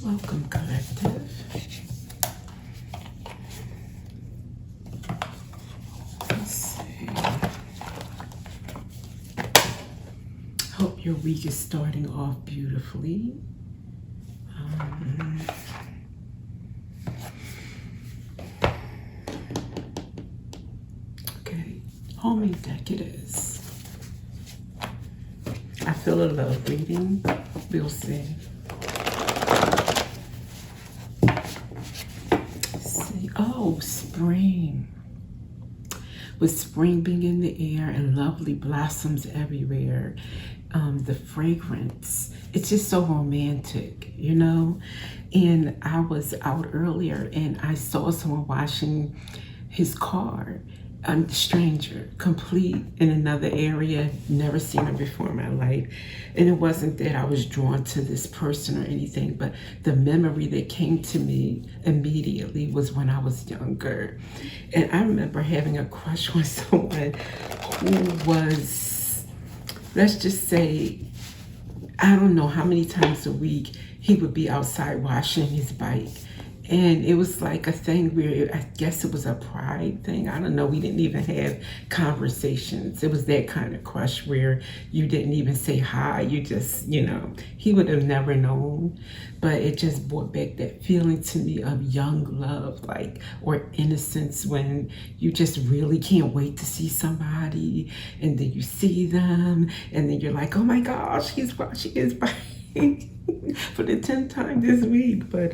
Welcome, collective. Let's see. Hope your week is starting off beautifully. Okay, homing deck it is. I feel a love reading. We'll see. Oh, spring. With spring being in the air and lovely blossoms everywhere, the fragrance, it's just so romantic, you know? And I was out earlier and I saw someone washing his car. A stranger, complete in another area, never seen her before in my life. And it wasn't that I was drawn to this person or anything, but the memory that came to me immediately was when I was younger. And I remember having a crush on someone who was, let's just say, I don't know how many times a week he would be outside washing his bike. And it was like a thing where I guess it was a pride thing. I don't know. We didn't even have conversations. It was that kind of crush where you didn't even say hi. You just, you know, he would have never known. But it just brought back that feeling to me of young love, like, or innocence when you just really can't wait to see somebody. And then you see them. And then you're like, oh my gosh, he's washing his bike for the 10th time this week. But,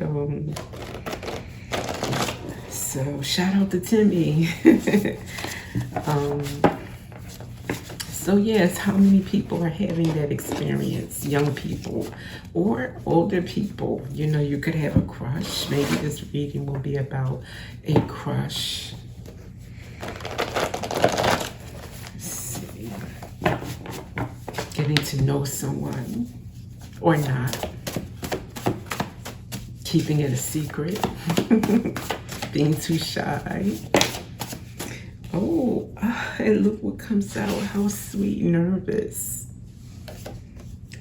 so shout out to Timmy. So yes, how many people are having that experience? Young people or older people. You know, you could have a crush. Maybe this reading will be about a crush. Let's see. Getting to know someone or not. Keeping it a secret. Being too shy. Oh, and look what comes out. How sweet. Nervous.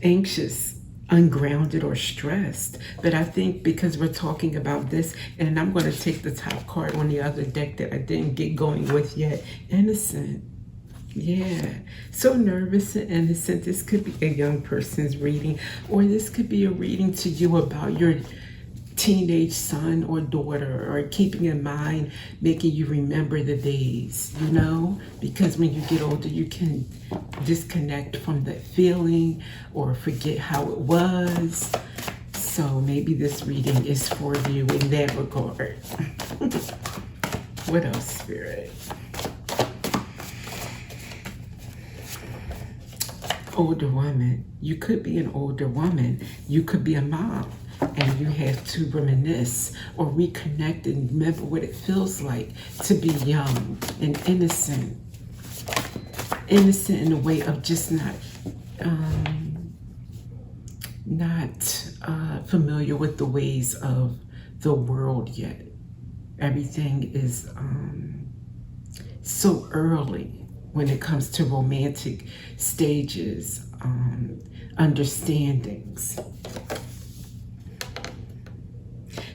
Anxious. Ungrounded or stressed. But I think because we're talking about this, and I'm going to take the top card on the other deck that I didn't get going with yet. Innocent. Yeah. So nervous and innocent. This could be a young person's reading, or this could be a reading to you about your teenage son or daughter, or keeping in mind, making you remember the days, you know, because when you get older, you can disconnect from that feeling or forget how it was. So maybe this reading is for you in that regard. What else, Spirit? Older woman. You could be an older woman. You could be a mom. And you have to reminisce or reconnect and remember what it feels like to be young and innocent. Innocent in a way of just not familiar with the ways of the world yet. Everything is so early when it comes to romantic stages, understandings.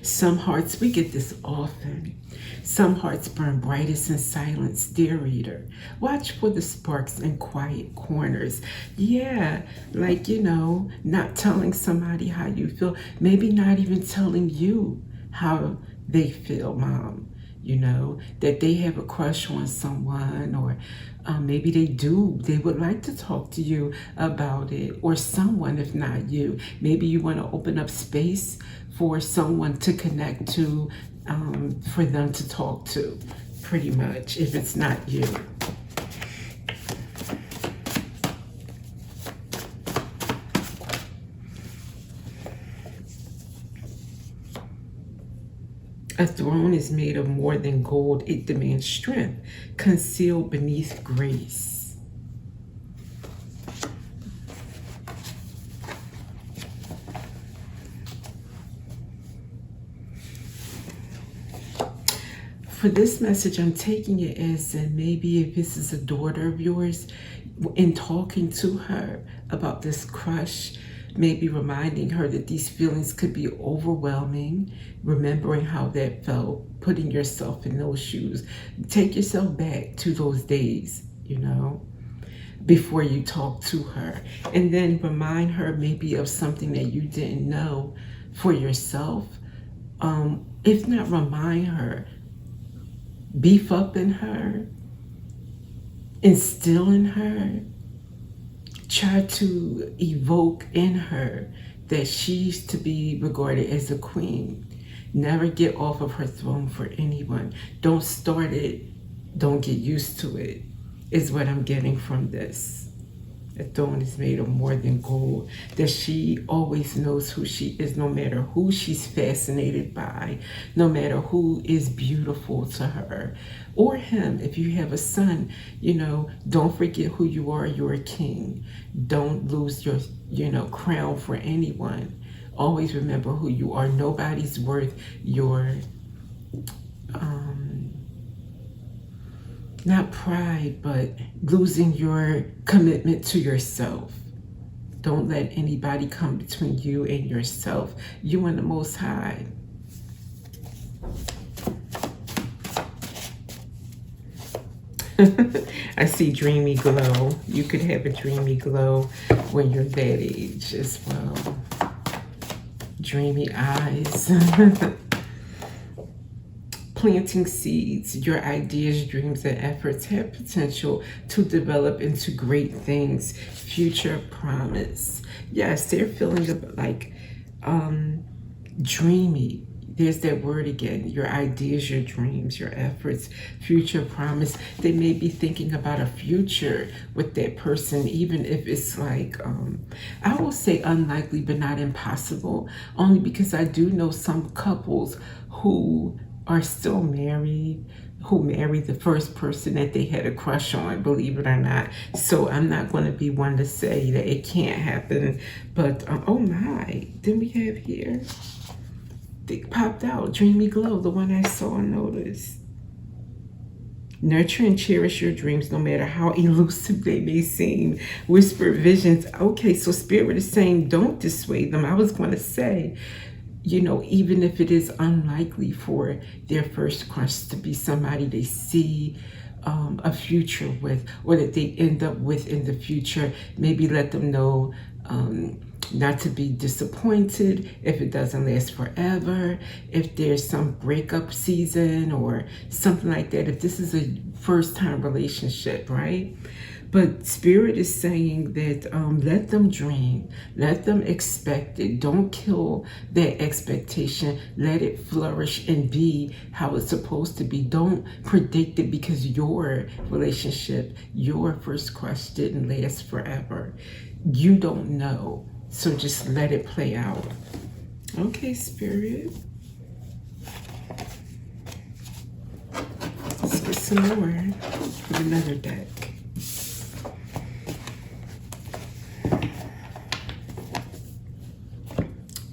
Some hearts, we get this often. Some hearts burn brightest in silence, dear reader. Watch for the sparks in quiet corners. Yeah, like, you know, not telling somebody how you feel. Maybe not even telling you how they feel, mom. You know, that they have a crush on someone, or maybe they do. They would like to talk to you about it, or someone, if not you. Maybe you want to open up space for someone to connect to, for them to talk to, pretty much, if it's not you. A throne is made of more than gold. It demands strength, concealed beneath grace. For this message, I'm taking it as maybe if this is a daughter of yours, in talking to her about this crush, maybe reminding her that these feelings could be overwhelming, remembering how that felt, putting yourself in those shoes. Take yourself back to those days, you know, before you talk to her. And then remind her maybe of something that you didn't know for yourself. If not, remind her, beef up in her, instill in her, try to evoke in her that she's to be regarded as a queen. Never get off of her throne for anyone. Don't start it. Don't get used to it, is what I'm getting from this. A throne is made of more than gold. That she always knows who she is, no matter who she's fascinated by, no matter who is beautiful to her or him. If you have a son, you know, don't forget who you are. You're a king. Don't lose your, you know, crown for anyone. Always remember who you are. Nobody's worth your not pride, but losing your commitment to yourself. Don't let anybody come between you and yourself. You and the Most High. I see dreamy glow. You could have a dreamy glow when you're that age as well. Dreamy eyes. Planting seeds. Your ideas, dreams, and efforts have potential to develop into great things. Future promise. Yes, they're feeling like dreamy. There's that word again. Your ideas, your dreams, your efforts, future promise. They may be thinking about a future with that person, even if it's like, I will say unlikely, but not impossible. Only because I do know some couples who are still married, who married the first person that they had a crush on, believe it or not. So I'm not going to be one to say that it can't happen. But, oh my, didn't we have here? It popped out, Dreamy Glow, the one I saw and noticed. Nurture and cherish your dreams, no matter how elusive they may seem. Whispered visions. Okay, so Spirit is saying don't dissuade them. I was going to say, you know, even if it is unlikely for their first crush to be somebody they see a future with, or that they end up with in the future, maybe let them know not to be disappointed if it doesn't last forever, if there's some breakup season or something like that, if this is a first-time relationship, right? But Spirit is saying that let them dream, let them expect it. Don't kill that expectation. Let it flourish and be how it's supposed to be. Don't predict it because your relationship, your first crush didn't last forever. You don't know. So just let it play out. Okay, Spirit. Let's get some more with another deck.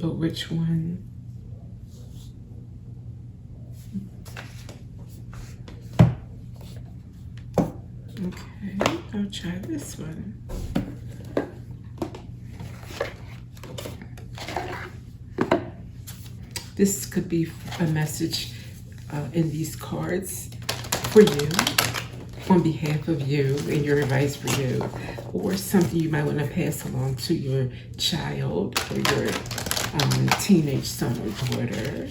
But which one? Okay, I'll try this one. This could be a message in these cards for you, on behalf of you, and your advice for you, or something you might want to pass along to your child or your teenage son or daughter,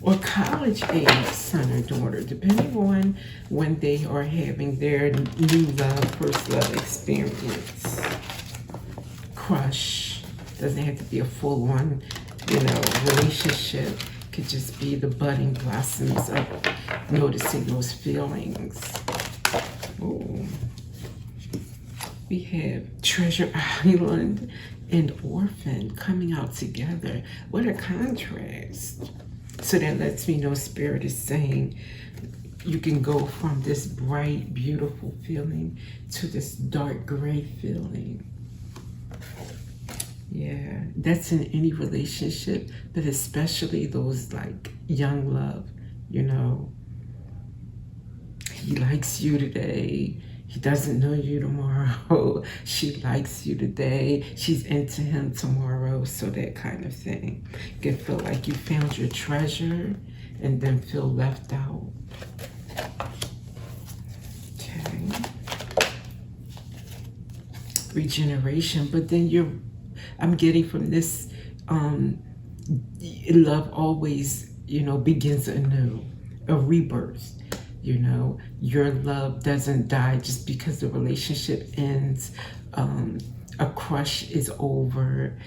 or college age son or daughter, depending on when they are having their new love, first love experience. Crush doesn't have to be a full-on, you know, relationship. Could just be the budding blossoms of noticing those feelings. Ooh. We have Treasure Island and Orphan coming out together. What a contrast. So that lets me know Spirit is saying you can go from this bright, beautiful feeling to this dark gray feeling. Yeah, that's in any relationship, but especially those like young love, you know. He likes you today. He doesn't know you tomorrow. She likes you today. She's into him tomorrow. So that kind of thing. You can feel like you found your treasure and then feel left out. Okay. Regeneration. But then I'm getting from this, love always, begins anew. A rebirth. Your love doesn't die just because the relationship ends. A crush is over.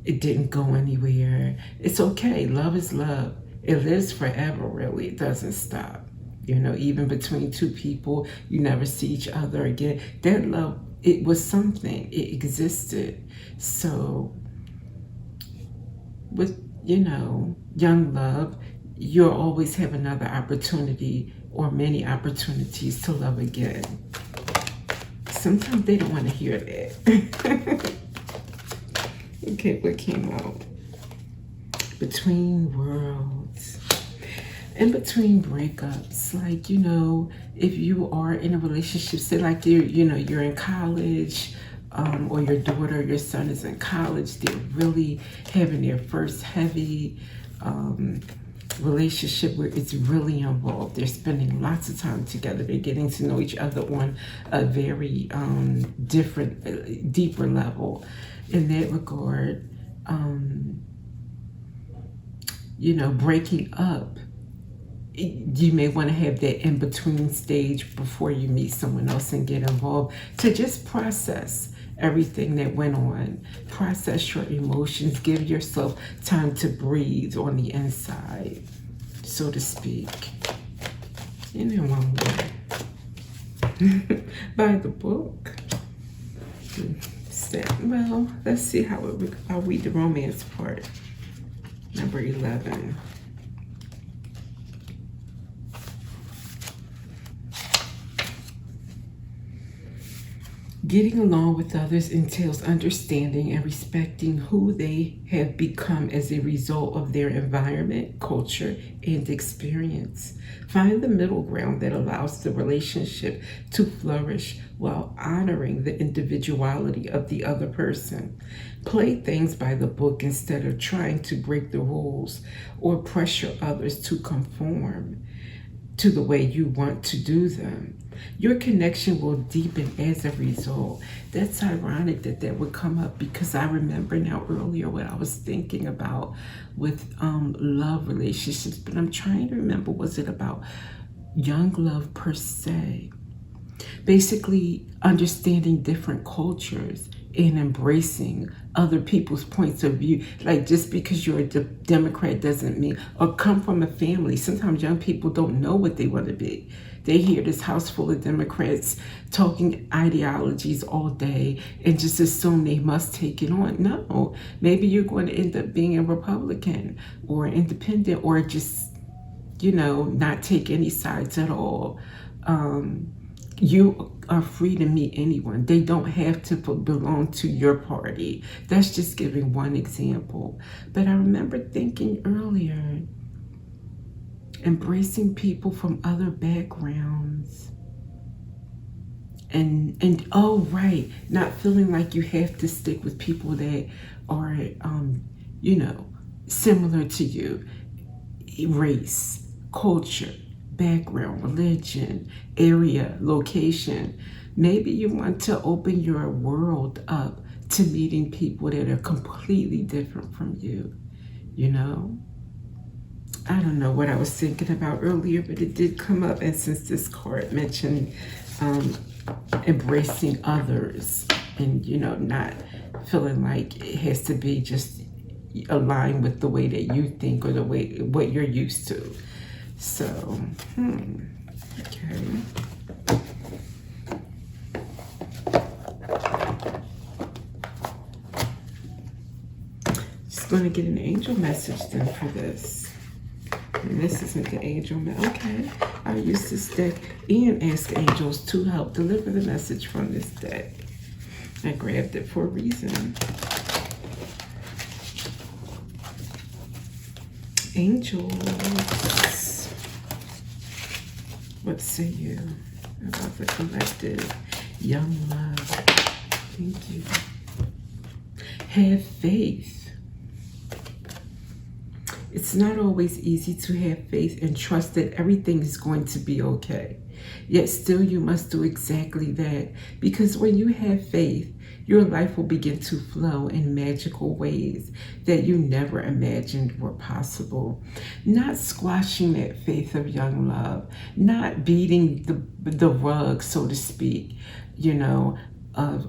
It didn't go anywhere. It's okay. Love is love. It lives forever, really. It doesn't stop. Even between two people, you never see each other again. That love, it was something. It existed. So with, young love, you'll always have another opportunity or many opportunities to love again. Sometimes they don't want to hear that. Okay, what came out? Between worlds. In between breakups, like, if you are in a relationship, say like you're in college, or your daughter or your son is in college, they're really having their first heavy relationship where it's really involved. They're spending lots of time together. They're getting to know each other on a very different, deeper level. In that regard, breaking up, you may want to have that in-between stage before you meet someone else and get involved to just process everything that went on. Process your emotions. Give yourself time to breathe on the inside, so to speak. And then one more. By the book. Well, let's see I'll read the romance part. Number 11. Getting along with others entails understanding and respecting who they have become as a result of their environment, culture, and experience. Find the middle ground that allows the relationship to flourish while honoring the individuality of the other person. Play things by the book instead of trying to break the rules or pressure others to conform to the way you want to do them. Your connection will deepen as a result. That's ironic that would come up, because I remember now earlier what I was thinking about with love relationships, but I'm trying to remember, was it about young love per se? Basically understanding different cultures and embracing other people's points of view. Like, just because you're a Democrat doesn't mean, or come from a family. Sometimes young people don't know what they want to be. They hear this house full of Democrats talking ideologies all day and just assume they must take it on. No, maybe you're going to end up being a Republican or an independent, or just, not take any sides at all. You are free to meet anyone. They don't have to belong to your party. That's just giving one example. But I remember thinking earlier, embracing people from other backgrounds. And oh, right, not feeling like you have to stick with people that are, similar to you. Race, culture, background, religion, area, location. Maybe you want to open your world up to meeting people that are completely different from you, I don't know what I was thinking about earlier, but it did come up. And since this card mentioned embracing others and, not feeling like it has to be just aligned with the way that you think or the way what you're used to. So, okay. Just going to get an angel message then for this. And this isn't the angel. Okay, I'll use this deck and ask angels to help deliver the message from this deck. I grabbed it for a reason. Angels, what say you? about the collective. Young love. Thank you. Have faith. It's not always easy to have faith and trust that everything is going to be okay. Yet still you must do exactly that, because when you have faith, your life will begin to flow in magical ways that you never imagined were possible. Not squashing that faith of young love, not beating the rug, so to speak, you know, of,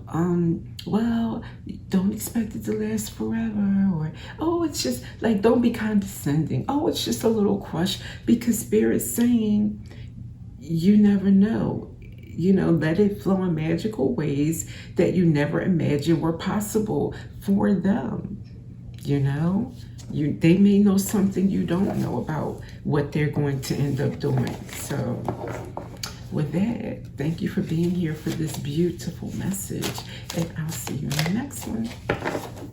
well, don't expect it to last forever, or, oh, it's just, like, don't be condescending. Oh, it's just a little crush, because Spirit's saying, you never know. You know, let it flow in magical ways that you never imagined were possible for them. You know, they may know something you don't know about what they're going to end up doing. So with that, thank you for being here for this beautiful message, and I'll see you in the next one.